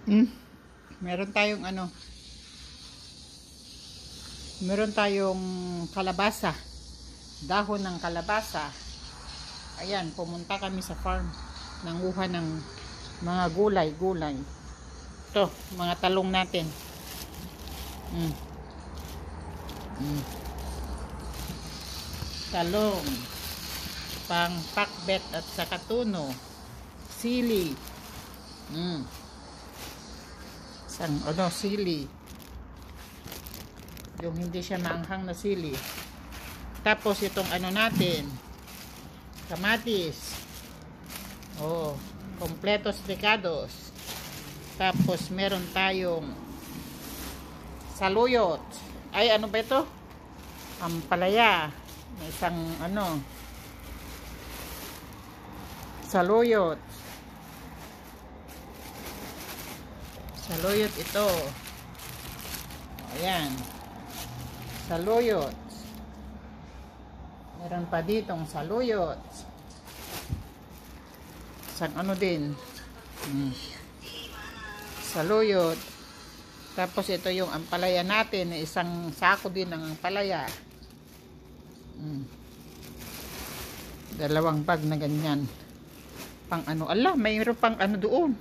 Hmm? Meron tayong meron tayong kalabasa. Dahon ng kalabasa. Ayan, pumunta kami sa farm. Nanguha ng mga gulay. Ito, mga talong natin. Talong, pang pakbet at saka tuno, sili. Sili. Yung hindi siya maanghang na sili. Tapos itong natin, kamatis. Completos picados. Tapos meron tayong saluyot. Ay, ano ba ito? Ampalaya. May isang saluyot. Saluyot ito. Ayan. Saluyot. Meron pa ditong saluyot. Isang din. Saluyot. Tapos ito yung ampalaya natin. Isang sako din ng ampalaya. Dalawang bag na ganyan. Pang mayroon pang doon.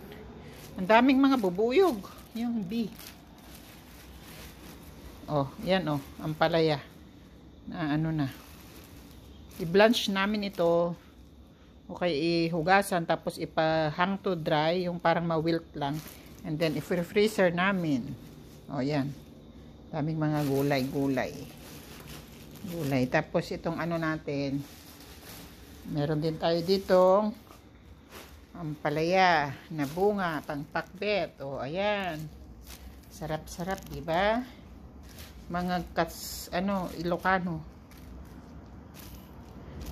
Ang daming mga bubuyog. Yung B. Yan ampalaya. Na na. I-blanch namin ito. Okay, ihugasan tapos ipahang to dry, yung parang ma-wilt lang. And then i-freezer namin. Yan. Daming mga gulay. Tapos itong natin. Meron din tayo ditong ampalaya na bunga, pang pakbet. Ayan. Sarap-sarap, di ba? Mga Ilocano.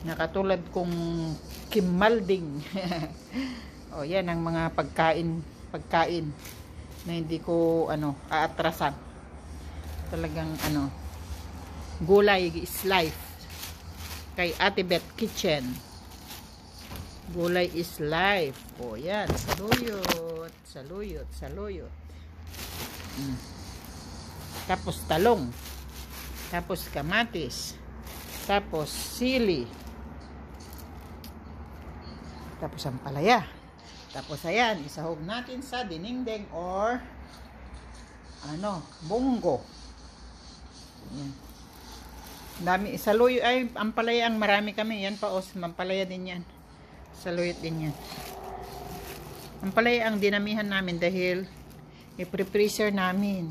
Nakatulad kong kimalding. Yan ang mga pagkain na hindi ko aatrasan. Talagang gulay is life. Kay Ate Beth Kitchen. Gulay is life. Yan, saluyot. Tapos talong. Tapos kamatis. Tapos sili. Tapos ampalaya. Tapos ayan, isahog natin sa dinengdeng or bunggo. Ayan. Dami, saluyot ay ampalaya ang marami kami. Yan pa ampalaya din yan. Saluyot din yan. Ampalaya ang dinamihan namin dahil i-freezer namin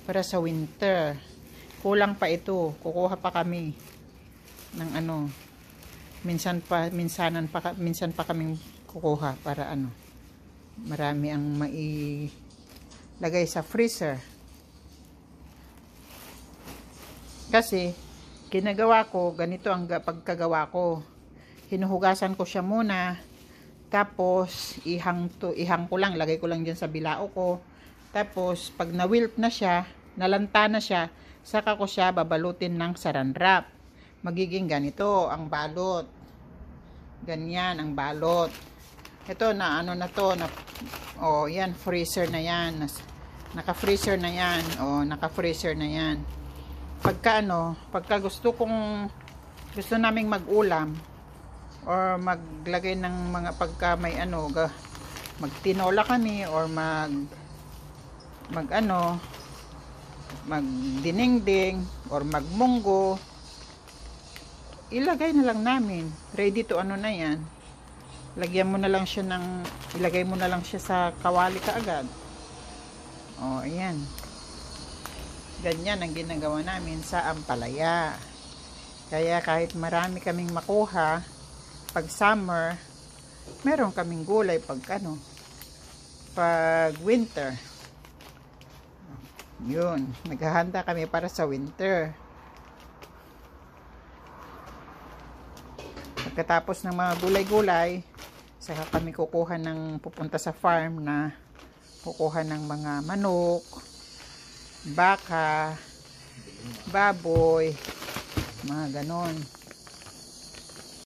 para sa winter. Kulang pa ito. Kukuha pa kami ng minsan pa kaming kukuha para marami ang mailagay sa freezer. Kasi ginagawa ko ganito ang pagkagawa ko. Hinuhugasan ko siya muna, tapos ihang ko lang, lagay ko lang diyan sa bilao ko. Tapos pag na-wilt na siya, nalanta na siya, saka ko siya babalutin ng saran wrap. Magiging ganito ang balot. Ganyan ang balot. Ito na yan, freezer na yan. Naka-freezer na yan. Naka-freezer na yan. Pagka gusto naming mag-ulam or maglagay ng mga pagka may magtinola kami or magdinengdeng or magmunggo, ilagay na lang namin. Ready to na yan. Ilagay mo na lang siya sa kawali kaagad. Ayan. Ganyan ang ginagawa namin sa ampalaya. Kaya kahit marami kaming makuha, pag summer, meron kaming gulay pag winter. Yun, naghahanda kami para sa winter. Pagkatapos ng mga gulay-gulay, saka kami pupunta sa farm na kukuha ng mga manok, baka, baboy, mga ganon.